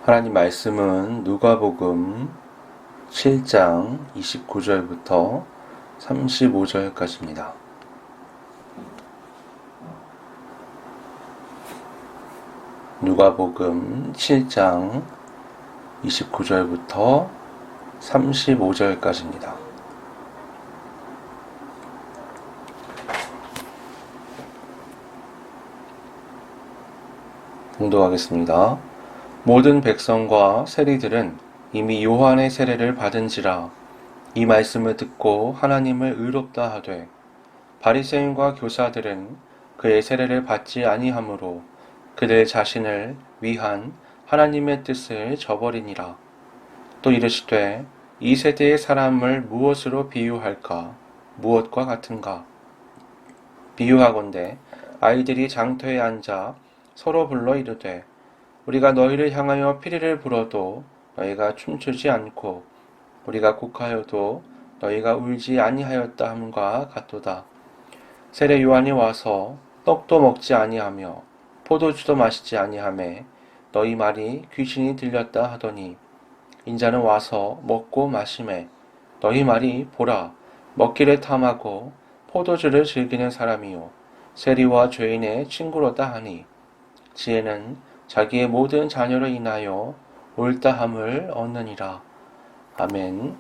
하나님 말씀은 누가복음 7장 29절부터 35절까지입니다. 누가복음 7장 29절부터 35절까지입니다. 봉독하겠습니다. 모든 백성과 세리들은 이미 요한의 세례를 받은지라 이 말씀을 듣고 하나님을 의롭다 하되 바리새인과 교사들은 그의 세례를 받지 아니하므로 그들 자신을 위한 하나님의 뜻을 저버리니라. 또 이르시되 이 세대의 사람을 무엇으로 비유할까? 무엇과 같은가? 비유하건대 아이들이 장터에 앉아 서로 불러 이르되 우리가 너희를 향하여 피리를 불어도 너희가 춤추지 않고 우리가 곡하여도 너희가 울지 아니하였다 함과 같도다. 세례 요한이 와서 떡도 먹지 아니하며 포도주도 마시지 아니하매 너희 말이 귀신이 들렸다 하더니 인자는 와서 먹고 마시매 너희 말이 보라 먹기를 탐하고 포도주를 즐기는 사람이요 세리와 죄인의 친구로다 하니 지혜는 자기의 모든 자녀로 인하여 옳다함을 얻느니라. 아멘.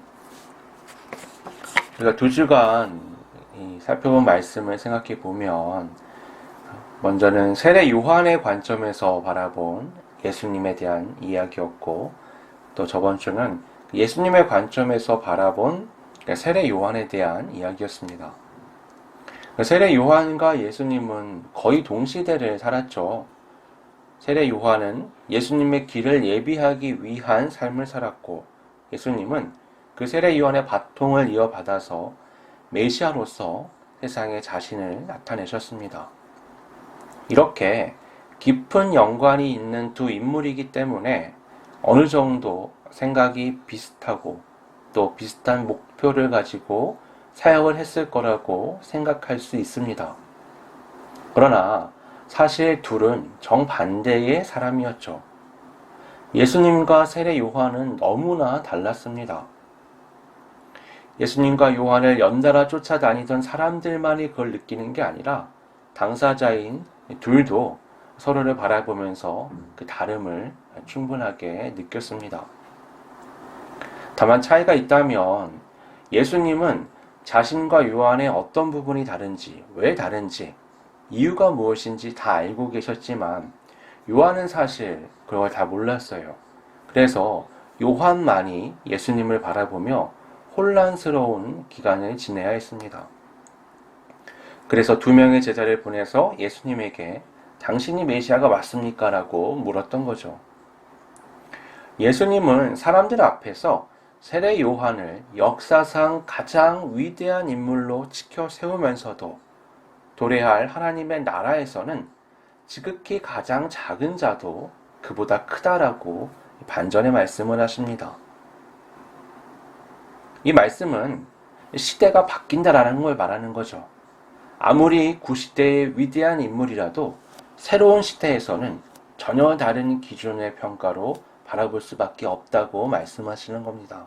우리가 두 주간 살펴본 말씀을 생각해 보면 먼저는 세례 요한의 관점에서 바라본 예수님에 대한 이야기였고 또 저번 주는 예수님의 관점에서 바라본 세례 요한에 대한 이야기였습니다. 세례 요한과 예수님은 거의 동시대를 살았죠. 세례 요한은 예수님의 길을 예비하기 위한 삶을 살았고 예수님은 그 세례 요한의 바통을 이어받아서 메시아로서 세상에 자신을 나타내셨습니다. 이렇게 깊은 연관이 있는 두 인물이기 때문에 어느 정도 생각이 비슷하고 또 비슷한 목표를 가지고 사역을 했을 거라고 생각할 수 있습니다. 그러나 사실 둘은 정반대의 사람이었죠. 예수님과 세례 요한은 너무나 달랐습니다. 예수님과 요한을 연달아 쫓아다니던 사람들만이 그걸 느끼는 게 아니라 당사자인 둘도 서로를 바라보면서 그 다름을 충분하게 느꼈습니다. 다만 차이가 있다면 예수님은 자신과 요한의 어떤 부분이 다른지, 왜 다른지, 이유가 무엇인지 다 알고 계셨지만 요한은 사실 그걸 다 몰랐어요. 그래서 요한만이 예수님을 바라보며 혼란스러운 기간을 지내야 했습니다. 그래서 두 명의 제자를 보내서 예수님에게 당신이 메시아가 맞습니까? 라고 물었던 거죠. 예수님은 사람들 앞에서 세례 요한을 역사상 가장 위대한 인물로 지켜 세우면서도 도래할 하나님의 나라에서는 지극히 가장 작은 자도 그보다 크다라고 반전의 말씀을 하십니다. 이 말씀은 시대가 바뀐다라는 걸 말하는 거죠. 아무리 구시대의 위대한 인물이라도 새로운 시대에서는 전혀 다른 기준의 평가로 바라볼 수밖에 없다고 말씀하시는 겁니다.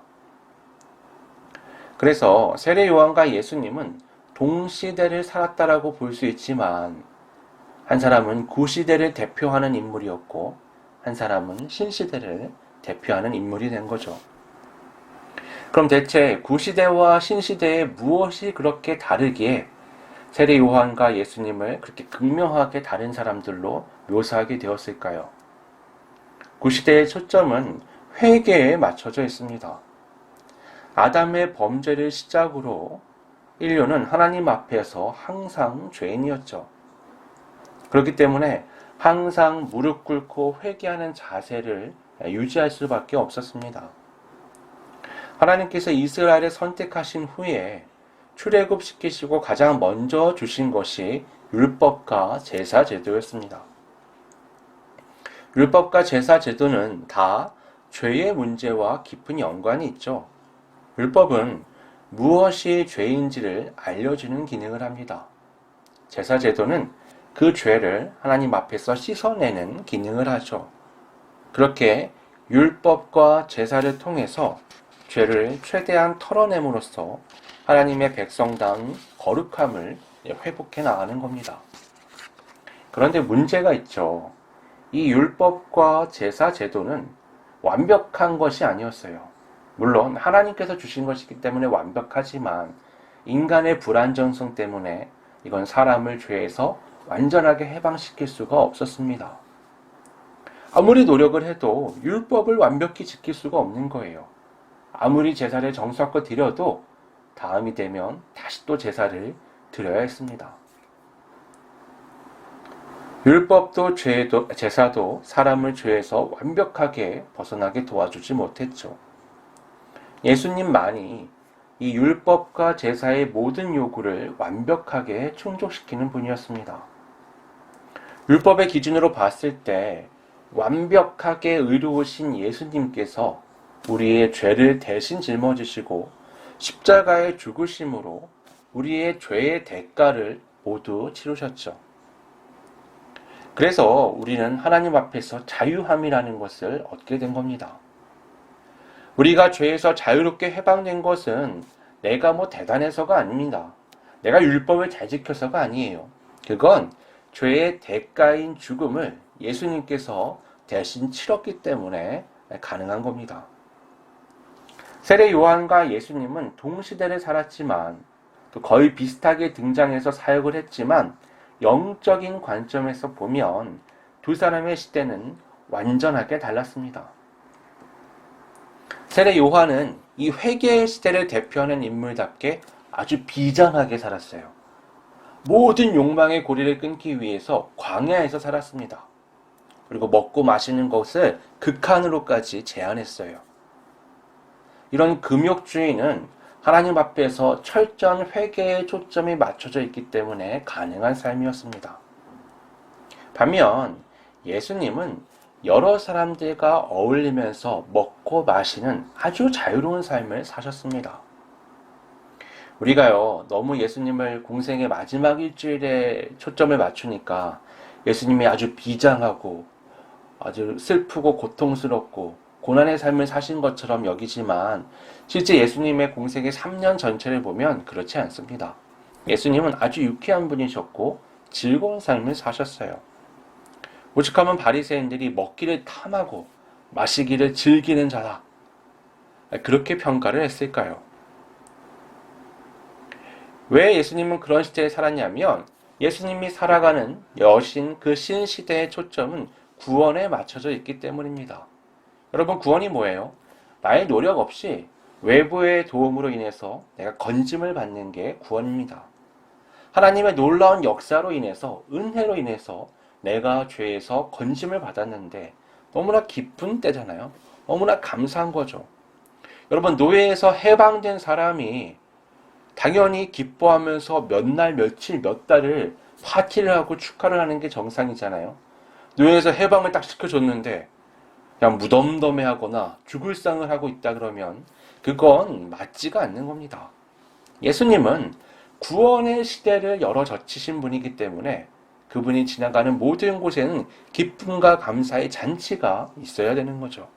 그래서 세례 요한과 예수님은 동시대를 살았다라고 볼 수 있지만 한 사람은 구시대를 대표하는 인물이었고 한 사람은 신시대를 대표하는 인물이 된 거죠. 그럼 대체 구시대와 신시대에 무엇이 그렇게 다르기에 세례 요한과 예수님을 그렇게 극명하게 다른 사람들로 묘사하게 되었을까요? 구시대의 초점은 회개에 맞춰져 있습니다. 아담의 범죄를 시작으로 인류는 하나님 앞에서 항상 죄인이었죠. 그렇기 때문에 항상 무릎 꿇고 회개하는 자세를 유지할 수밖에 없었습니다. 하나님께서 이스라엘을 선택하신 후에 출애굽시키시고 가장 먼저 주신 것이 율법과 제사 제도였습니다. 율법과 제사 제도는 다 죄의 문제와 깊은 연관이 있죠. 율법은 무엇이 죄인지를 알려주는 기능을 합니다. 제사 제도는 그 죄를 하나님 앞에서 씻어내는 기능을 하죠. 그렇게 율법과 제사를 통해서 죄를 최대한 털어냄으로써 하나님의 백성다운 거룩함을 회복해 나가는 겁니다. 그런데 문제가 있죠. 이 율법과 제사 제도는 완벽한 것이 아니었어요. 물론 하나님께서 주신 것이기 때문에 완벽하지만 인간의 불완전성 때문에 이건 사람을 죄에서 완전하게 해방시킬 수가 없었습니다. 아무리 노력을 해도 율법을 완벽히 지킬 수가 없는 거예요. 아무리 제사를 정성껏 드려도 다음이 되면 다시 또 제사를 드려야 했습니다. 율법도 제사도 사람을 죄에서 완벽하게 벗어나게 도와주지 못했죠. 예수님만이 이 율법과 제사의 모든 요구를 완벽하게 충족시키는 분이었습니다. 율법의 기준으로 봤을 때 완벽하게 의로우신 예수님께서 우리의 죄를 대신 짊어지시고 십자가의 죽으심으로 우리의 죄의 대가를 모두 치르셨죠. 그래서 우리는 하나님 앞에서 자유함이라는 것을 얻게 된 겁니다. 우리가 죄에서 자유롭게 해방된 것은 내가 대단해서가 아닙니다. 내가 율법을 잘 지켜서가 아니에요. 그건 죄의 대가인 죽음을 예수님께서 대신 치렀기 때문에 가능한 겁니다. 세례 요한과 예수님은 동시대를 살았지만 또 거의 비슷하게 등장해서 사역을 했지만 영적인 관점에서 보면 두 사람의 시대는 완전하게 달랐습니다. 세례 요한은 이 회개의 시대를 대표하는 인물답게 아주 비장하게 살았어요. 모든 욕망의 고리를 끊기 위해서 광야에서 살았습니다. 그리고 먹고 마시는 것을 극한으로까지 제한했어요. 이런 금욕주의는 하나님 앞에서 철저한 회개에 초점이 맞춰져 있기 때문에 가능한 삶이었습니다. 반면 예수님은 여러 사람들과 어울리면서 먹고 마시는 아주 자유로운 삶을 사셨습니다. 우리가요, 너무 예수님을 공생의 마지막 일주일에 초점을 맞추니까 예수님이 아주 비장하고 아주 슬프고 고통스럽고 고난의 삶을 사신 것처럼 여기지만 실제 예수님의 공생의 3년 전체를 보면 그렇지 않습니다. 예수님은 아주 유쾌한 분이셨고 즐거운 삶을 사셨어요. 오죽하면 바리새인들이 먹기를 탐하고 마시기를 즐기는 자다, 그렇게 평가를 했을까요? 왜 예수님은 그런 시대에 살았냐면 예수님이 살아가는 여신 그 신시대의 초점은 구원에 맞춰져 있기 때문입니다. 여러분, 구원이 뭐예요? 나의 노력 없이 외부의 도움으로 인해서 내가 건짐을 받는 게 구원입니다. 하나님의 놀라운 역사로 인해서, 은혜로 인해서 내가 죄에서 건짐을 받았는데 너무나 기쁜 때잖아요. 너무나 감사한 거죠. 여러분, 노예에서 해방된 사람이 당연히 기뻐하면서 몇 날, 며칠, 몇 달을 파티를 하고 축하를 하는 게 정상이잖아요. 노예에서 해방을 딱 시켜줬는데 그냥 무덤덤해하거나 죽을 상을 하고 있다 그러면 그건 맞지가 않는 겁니다. 예수님은 구원의 시대를 열어젖히신 분이기 때문에 그분이 지나가는 모든 곳에는 기쁨과 감사의 잔치가 있어야 되는 거죠.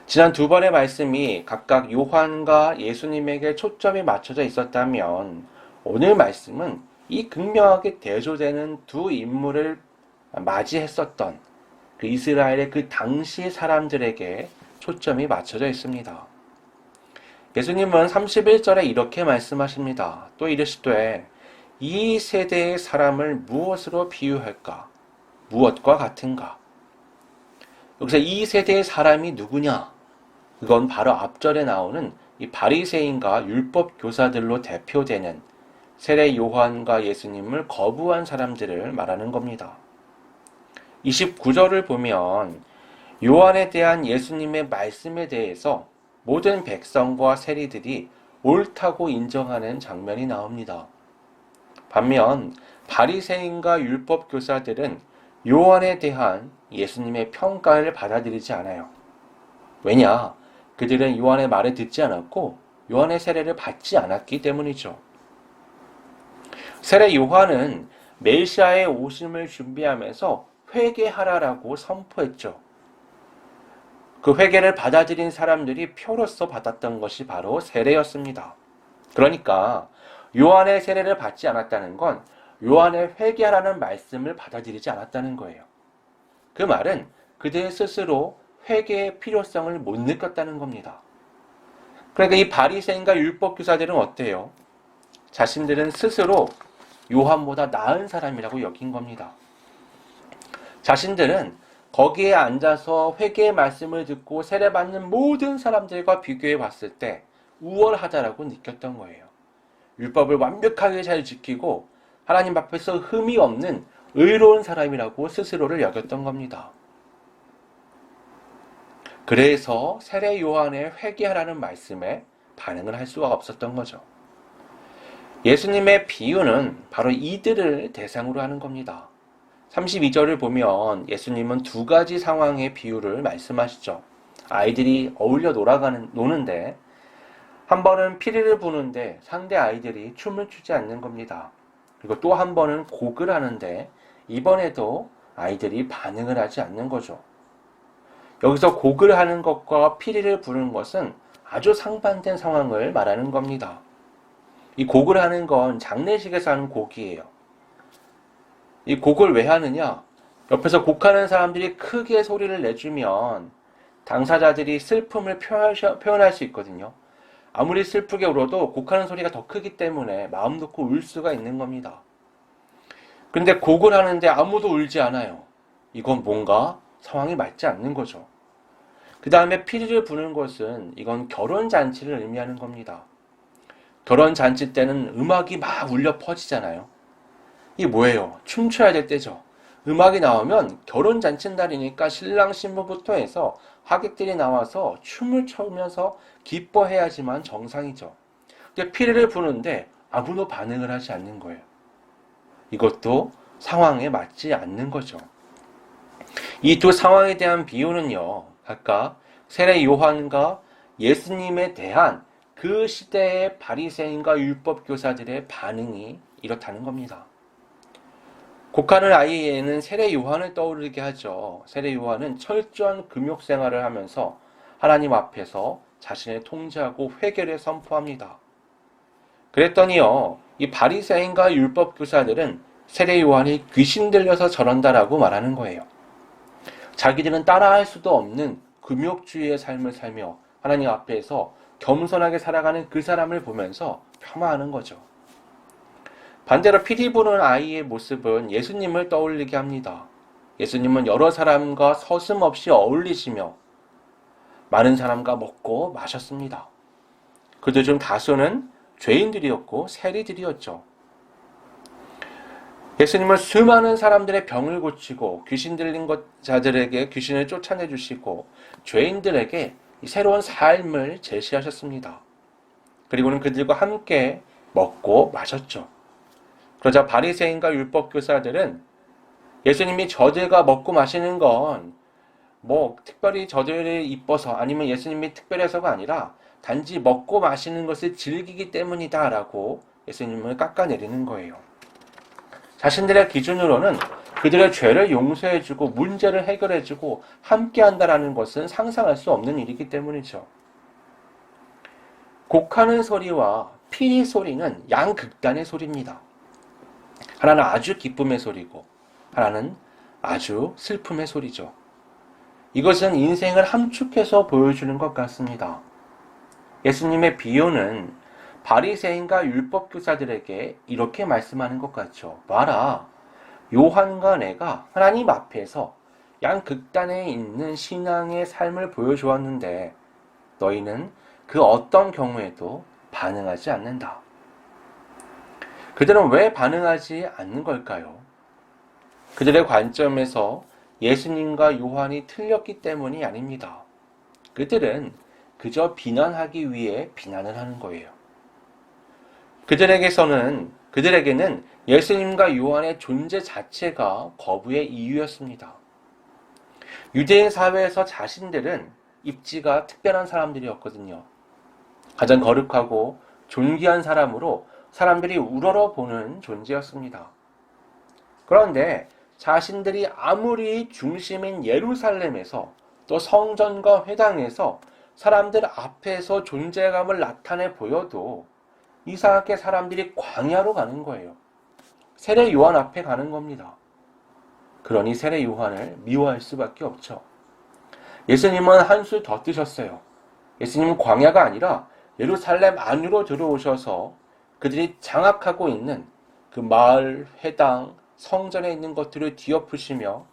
지난 두 번의 말씀이 각각 요한과 예수님에게 초점이 맞춰져 있었다면 오늘 말씀은 이 극명하게 대조되는 두 인물을 맞이했었던 그 이스라엘의 그 당시 사람들에게 초점이 맞춰져 있습니다. 예수님은 31절에 이렇게 말씀하십니다. 또 이르시되 이 세대의 사람을 무엇으로 비유할까? 무엇과 같은가? 여기서 이 세대의 사람이 누구냐? 그건 바로 앞절에 나오는 이 바리새인과 율법 교사들로 대표되는 세례 요한과 예수님을 거부한 사람들을 말하는 겁니다. 29절을 보면 요한에 대한 예수님의 말씀에 대해서 모든 백성과 세리들이 옳다고 인정하는 장면이 나옵니다. 반면 바리새인과 율법 교사들은 요한에 대한 예수님의 평가를 받아들이지 않아요. 왜냐? 그들은 요한의 말을 듣지 않았고 요한의 세례를 받지 않았기 때문이죠. 세례 요한은 메시아의 오심을 준비하면서 회개하라라고 선포했죠. 그 회개를 받아들인 사람들이 표로서 받았던 것이 바로 세례였습니다. 그러니까 요한의 세례를 받지 않았다는 건 요한의 회개하라는 말씀을 받아들이지 않았다는 거예요. 그 말은 그들 스스로 회개의 필요성을 못 느꼈다는 겁니다. 그러니까 이 바리새인과 율법교사들은 어때요? 자신들은 스스로 요한보다 나은 사람이라고 여긴 겁니다. 자신들은 거기에 앉아서 회개의 말씀을 듣고 세례받는 모든 사람들과 비교해 봤을 때 우월하다라고 느꼈던 거예요. 율법을 완벽하게 잘 지키고 하나님 앞에서 흠이 없는 의로운 사람이라고 스스로를 여겼던 겁니다. 그래서 세례 요한의 회개하라는 말씀에 반응을 할 수가 없었던 거죠. 예수님의 비유는 바로 이들을 대상으로 하는 겁니다. 32절을 보면 예수님은 두 가지 상황의 비유를 말씀하시죠. 아이들이 어울려 노는데 한 번은 피리를 부는데 상대 아이들이 춤을 추지 않는 겁니다. 그리고 또 한 번은 곡을 하는데 이번에도 아이들이 반응을 하지 않는 거죠. 여기서 곡을 하는 것과 피리를 부는 것은 아주 상반된 상황을 말하는 겁니다. 이 곡을 하는 건 장례식에서 하는 곡이에요. 이 곡을 왜 하느냐? 옆에서 곡하는 사람들이 크게 소리를 내주면 당사자들이 슬픔을 표현할 수 있거든요. 아무리 슬프게 울어도 곡하는 소리가 더 크기 때문에 마음 놓고 울 수가 있는 겁니다. 근데 곡을 하는데 아무도 울지 않아요. 이건 뭔가 상황이 맞지 않는 거죠. 그 다음에 피리를 부는 것은 이건 결혼잔치를 의미하는 겁니다. 결혼잔치 때는 음악이 막 울려 퍼지잖아요. 이게 뭐예요? 춤춰야 될 때죠. 음악이 나오면 결혼잔치 날이니까 신랑 신부부터 해서 하객들이 나와서 춤을 추면서 기뻐해야지만 정상이죠. 근데 피리를 부는데 아무도 반응을 하지 않는 거예요. 이것도 상황에 맞지 않는 거죠. 이 두 상황에 대한 비유는요, 아까 세례 요한과 예수님에 대한 그 시대의 바리새인과 율법교사들의 반응이 이렇다는 겁니다. 곡하는 아이에는 세례 요한을 떠오르게 하죠. 세례 요한은 철저한 금욕 생활을 하면서 하나님 앞에서 자신을 통제하고 회개를 선포합니다. 그랬더니요, 이 바리새인과 율법교사들은 세례 요한이 귀신 들려서 저런다라고 말하는 거예요. 자기들은 따라할 수도 없는 금욕주의의 삶을 살며 하나님 앞에서 겸손하게 살아가는 그 사람을 보면서 폄하하는 거죠. 반대로 피리 부는 아이의 모습은 예수님을 떠올리게 합니다. 예수님은 여러 사람과 서슴없이 어울리시며 많은 사람과 먹고 마셨습니다. 그들 중 다수는 죄인들이었고 세리들이었죠. 예수님은 수많은 사람들의 병을 고치고 귀신 들린 자들에게 귀신을 쫓아내주시고 죄인들에게 새로운 삶을 제시하셨습니다. 그리고는 그들과 함께 먹고 마셨죠. 그러자 바리새인과 율법교사들은 예수님이 저들과 먹고 마시는 건 특별히 저들이 이뻐서 아니면 예수님이 특별해서가 아니라 단지 먹고 마시는 것을 즐기기 때문이다 라고 예수님을 깎아내리는 거예요. 자신들의 기준으로는 그들의 죄를 용서해주고 문제를 해결해주고 함께한다라는 것은 상상할 수 없는 일이기 때문이죠. 곡하는 소리와 피리 소리는 양극단의 소리입니다. 하나는 아주 기쁨의 소리고 하나는 아주 슬픔의 소리죠. 이것은 인생을 함축해서 보여주는 것 같습니다. 예수님의 비유는 바리새인과 율법교사들에게 이렇게 말씀하는 것 같죠. 봐라, 요한과 내가 하나님 앞에서 양극단에 있는 신앙의 삶을 보여주었는데 너희는 그 어떤 경우에도 반응하지 않는다. 그들은 왜 반응하지 않는 걸까요? 그들의 관점에서 예수님과 요한이 틀렸기 때문이 아닙니다. 그들은 그저 비난하기 위해 비난을 하는 거예요. 그들에게는 예수님과 요한의 존재 자체가 거부의 이유였습니다. 유대인 사회에서 자신들은 입지가 특별한 사람들이었거든요. 가장 거룩하고 존귀한 사람으로 사람들이 우러러보는 존재였습니다. 그런데 자신들이 아무리 중심인 예루살렘에서 또 성전과 회당에서 사람들 앞에서 존재감을 나타내 보여도 이상하게 사람들이 광야로 가는 거예요. 세례 요한 앞에 가는 겁니다. 그러니 세례 요한을 미워할 수밖에 없죠. 예수님은 한 술 더 뜨셨어요. 예수님은 광야가 아니라 예루살렘 안으로 들어오셔서 그들이 장악하고 있는 그 마을, 회당, 성전에 있는 것들을 뒤엎으시며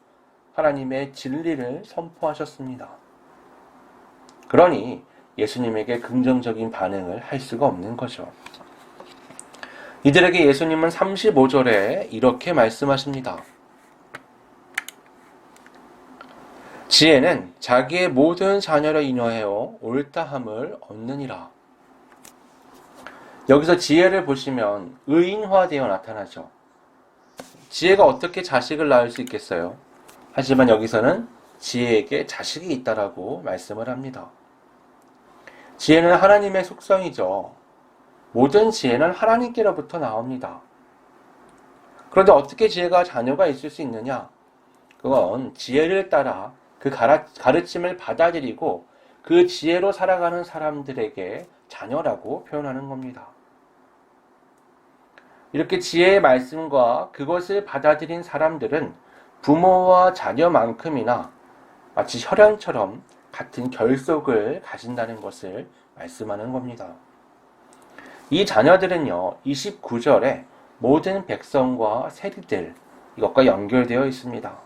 하나님의 진리를 선포하셨습니다. 그러니 예수님에게 긍정적인 반응을 할 수가 없는 거죠. 이들에게 예수님은 35절에 이렇게 말씀하십니다. 지혜는 자기의 모든 자녀를 인하여 옳다함을 얻느니라. 여기서 지혜를 보시면 의인화되어 나타나죠. 지혜가 어떻게 자식을 낳을 수 있겠어요? 하지만 여기서는 지혜에게 자식이 있다라고 말씀을 합니다. 지혜는 하나님의 속성이죠. 모든 지혜는 하나님께로부터 나옵니다. 그런데 어떻게 지혜가 자녀가 있을 수 있느냐? 그건 지혜를 따라 그 가르침을 받아들이고 그 지혜로 살아가는 사람들에게 자녀라고 표현하는 겁니다. 이렇게 지혜의 말씀과 그것을 받아들인 사람들은 부모와 자녀만큼이나 마치 혈연처럼 같은 결속을 가진다는 것을 말씀하는 겁니다. 이 자녀들은요, 29절에 모든 백성과 세리들, 이것과 연결되어 있습니다.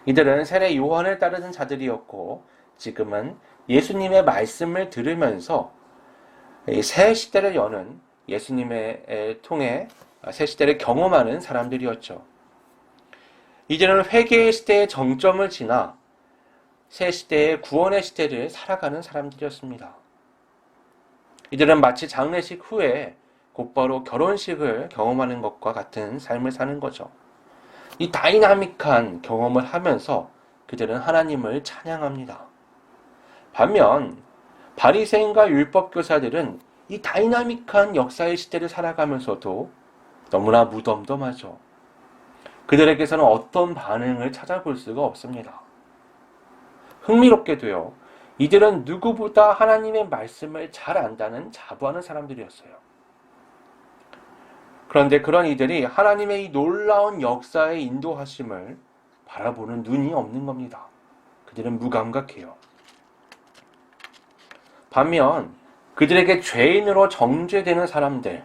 이들은 세례 요한을 따르는 자들이었고 지금은 예수님의 말씀을 들으면서 새 시대를 여는 예수님의 통해 새 시대를 경험하는 사람들이었죠. 이제는 회개의 시대의 정점을 지나 새 시대의 구원의 시대를 살아가는 사람들이었습니다. 이들은 마치 장례식 후에 곧바로 결혼식을 경험하는 것과 같은 삶을 사는 거죠. 이 다이나믹한 경험을 하면서 그들은 하나님을 찬양합니다. 반면 바리새인과 율법교사들은 이 다이나믹한 역사의 시대를 살아가면서도 너무나 무덤덤하죠. 그들에게서는 어떤 반응을 찾아볼 수가 없습니다. 흥미롭게도요, 이들은 누구보다 하나님의 말씀을 잘 안다는 자부하는 사람들이었어요. 그런데 그런 이들이 하나님의 이 놀라운 역사의 인도하심을 바라보는 눈이 없는 겁니다. 그들은 무감각해요. 반면 그들에게 죄인으로 정죄되는 사람들,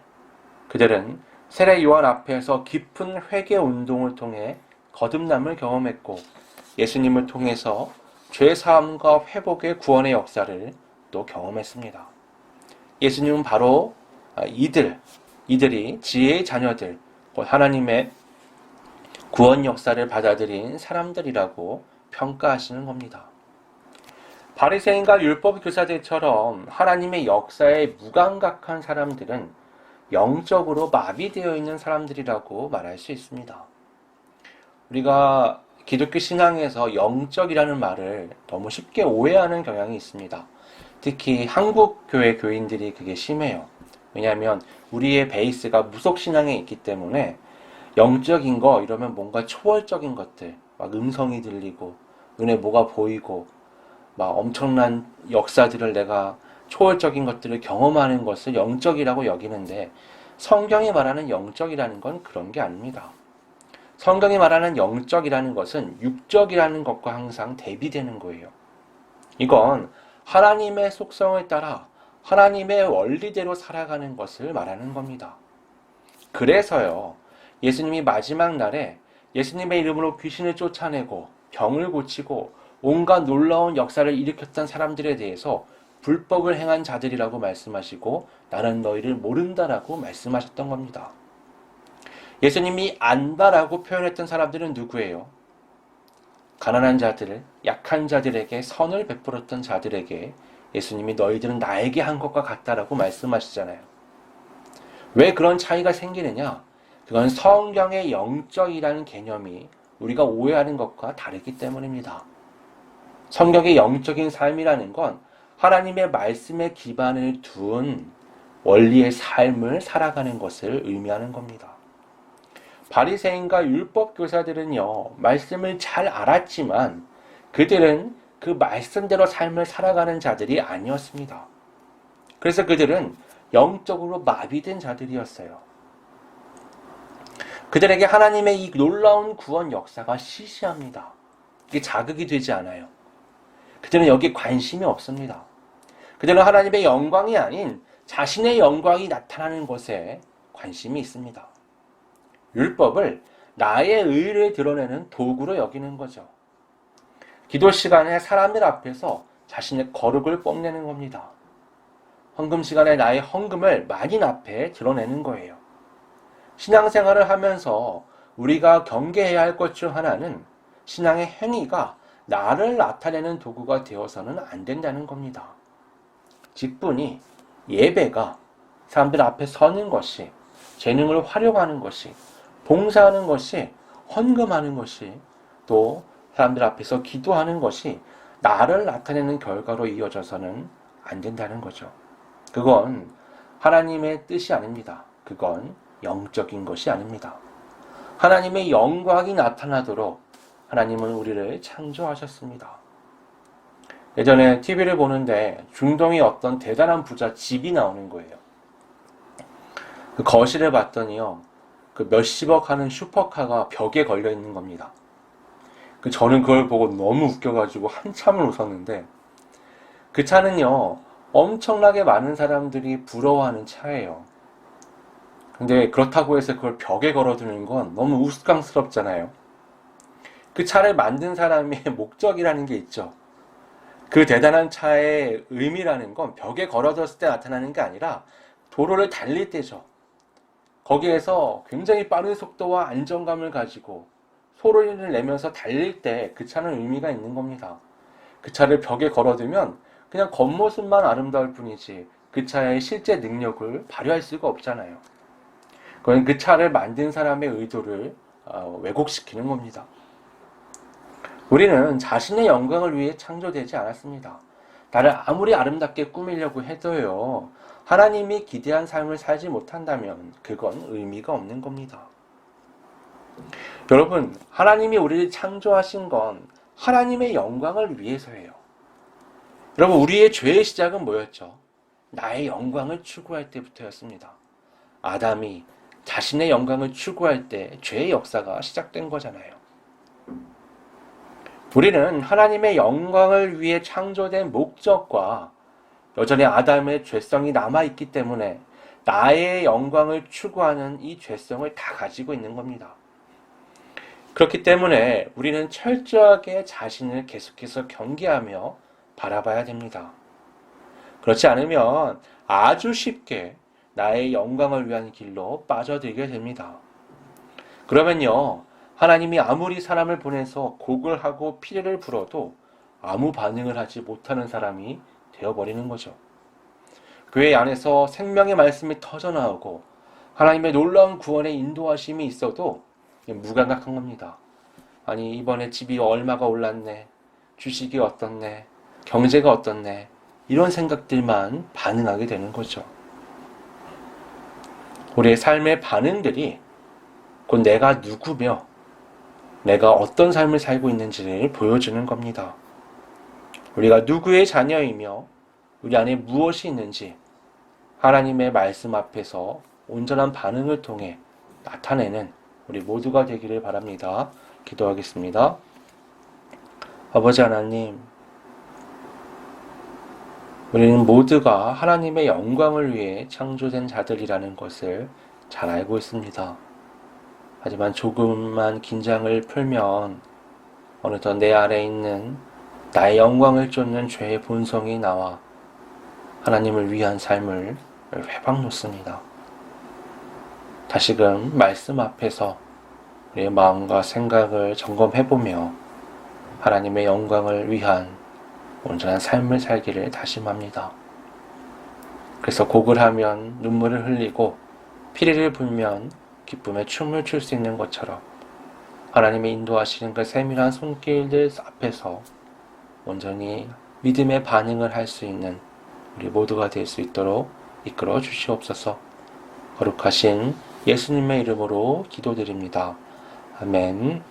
그들은 세례 요한 앞에서 깊은 회개 운동을 통해 거듭남을 경험했고 예수님을 통해서 죄사함과 회복의 구원의 역사를 또 경험했습니다. 예수님은 바로 이들이 지혜의 자녀들, 곧 하나님의 구원 역사를 받아들인 사람들이라고 평가하시는 겁니다. 바리새인과 율법 교사들처럼 하나님의 역사에 무감각한 사람들은 영적으로 마비되어 있는 사람들이라고 말할 수 있습니다. 우리가 기독교 신앙에서 영적이라는 말을 너무 쉽게 오해하는 경향이 있습니다. 특히 한국 교회 교인들이 그게 심해요. 왜냐하면 우리의 베이스가 무속신앙에 있기 때문에 영적인 거 이러면 뭔가 초월적인 것들, 막 음성이 들리고 눈에 뭐가 보이고 막 엄청난 역사들을 내가 초월적인 것들을 경험하는 것을 영적이라고 여기는데 성경이 말하는 영적이라는 건 그런 게 아닙니다. 성경이 말하는 영적이라는 것은 육적이라는 것과 항상 대비되는 거예요. 이건 하나님의 속성을 따라 하나님의 원리대로 살아가는 것을 말하는 겁니다. 그래서요, 예수님이 마지막 날에 예수님의 이름으로 귀신을 쫓아내고 병을 고치고 온갖 놀라운 역사를 일으켰던 사람들에 대해서 불법을 행한 자들이라고 말씀하시고 나는 너희를 모른다라고 말씀하셨던 겁니다. 예수님이 안다라고 표현했던 사람들은 누구예요? 가난한 자들, 약한 자들에게 선을 베풀었던 자들에게 예수님이 너희들은 나에게 한 것과 같다라고 말씀하시잖아요. 왜 그런 차이가 생기느냐? 그건 성경의 영적이라는 개념이 우리가 오해하는 것과 다르기 때문입니다. 성경의 영적인 삶이라는 건 하나님의 말씀에 기반을 둔 원리의 삶을 살아가는 것을 의미하는 겁니다. 바리새인과 율법 교사들은요, 말씀을 잘 알았지만 그들은 그 말씀대로 삶을 살아가는 자들이 아니었습니다. 그래서 그들은 영적으로 마비된 자들이었어요. 그들에게 하나님의 이 놀라운 구원 역사가 시시합니다. 이게 자극이 되지 않아요. 그들은 여기에 관심이 없습니다. 그들은 하나님의 영광이 아닌 자신의 영광이 나타나는 것에 관심이 있습니다. 율법을 나의 의를 드러내는 도구로 여기는 거죠. 기도 시간에 사람들 앞에서 자신의 거룩을 뽐내는 겁니다. 헌금 시간에 나의 헌금을 만인 앞에 드러내는 거예요. 신앙생활을 하면서 우리가 경계해야 할 것 중 하나는 신앙의 행위가 나를 나타내는 도구가 되어서는 안 된다는 겁니다. 직분이, 예배가 사람들 앞에 서는 것이, 재능을 활용하는 것이, 봉사하는 것이, 헌금하는 것이, 또 사람들 앞에서 기도하는 것이 나를 나타내는 결과로 이어져서는 안 된다는 거죠. 그건 하나님의 뜻이 아닙니다. 그건 영적인 것이 아닙니다. 하나님의 영광이 나타나도록 하나님은 우리를 창조하셨습니다. 예전에 TV를 보는데 중동의 어떤 대단한 부자 집이 나오는 거예요. 그 거실을 봤더니요, 그 몇십억 하는 슈퍼카가 벽에 걸려 있는 겁니다. 저는 그걸 보고 너무 웃겨가지고 한참을 웃었는데, 그 차는요, 엄청나게 많은 사람들이 부러워하는 차예요. 근데 그렇다고 해서 그걸 벽에 걸어두는 건 너무 우스꽝스럽잖아요. 그 차를 만든 사람의 목적이라는 게 있죠. 그 대단한 차의 의미라는 건 벽에 걸어뒀을 때 나타나는 게 아니라 도로를 달릴 때죠. 거기에서 굉장히 빠른 속도와 안정감을 가지고 소리를 내면서 달릴 때 그 차는 의미가 있는 겁니다. 그 차를 벽에 걸어두면 그냥 겉모습만 아름다울 뿐이지 그 차의 실제 능력을 발휘할 수가 없잖아요. 그건 그 차를 만든 사람의 의도를 왜곡시키는 겁니다. 우리는 자신의 영광을 위해 창조되지 않았습니다. 나를 아무리 아름답게 꾸미려고 해도요, 하나님이 기대한 삶을 살지 못한다면 그건 의미가 없는 겁니다. 여러분, 하나님이 우리를 창조하신 건 하나님의 영광을 위해서예요. 여러분, 우리의 죄의 시작은 뭐였죠? 나의 영광을 추구할 때부터였습니다. 아담이 자신의 영광을 추구할 때 죄의 역사가 시작된 거잖아요. 우리는 하나님의 영광을 위해 창조된 목적과 여전히 아담의 죄성이 남아있기 때문에 나의 영광을 추구하는 이 죄성을 다 가지고 있는 겁니다. 그렇기 때문에 우리는 철저하게 자신을 계속해서 경계하며 바라봐야 됩니다. 그렇지 않으면 아주 쉽게 나의 영광을 위한 길로 빠져들게 됩니다. 그러면요, 하나님이 아무리 사람을 보내서 곡을 하고 피리를 불어도 아무 반응을 하지 못하는 사람이 되어버리는 거죠. 교회 안에서 생명의 말씀이 터져나오고 하나님의 놀라운 구원의 인도하심이 있어도 무감각한 겁니다. 아니, 이번에 집이 얼마가 올랐네, 주식이 어떻네, 경제가 어떻네, 이런 생각들만 반응하게 되는 거죠. 우리의 삶의 반응들이 곧 내가 누구며 내가 어떤 삶을 살고 있는지를 보여주는 겁니다. 우리가 누구의 자녀이며 우리 안에 무엇이 있는지 하나님의 말씀 앞에서 온전한 반응을 통해 나타내는 우리 모두가 되기를 바랍니다. 기도하겠습니다. 아버지 하나님, 우리는 모두가 하나님의 영광을 위해 창조된 자들이라는 것을 잘 알고 있습니다. 하지만 조금만 긴장을 풀면 어느덧 내 안에 있는 나의 영광을 쫓는 죄의 본성이 나와 하나님을 위한 삶을 회방 놓습니다. 다시금 말씀 앞에서 우리의 마음과 생각을 점검해보며 하나님의 영광을 위한 온전한 삶을 살기를 다짐합니다. 그래서 곡을 하면 눈물을 흘리고 피리를 불면 기쁨의 춤을 출 수 있는 것처럼 하나님의 인도하시는 그 세밀한 손길들 앞에서 온전히 믿음의 반응을 할 수 있는 우리 모두가 될 수 있도록 이끌어 주시옵소서. 거룩하신 예수님의 이름으로 기도드립니다. 아멘.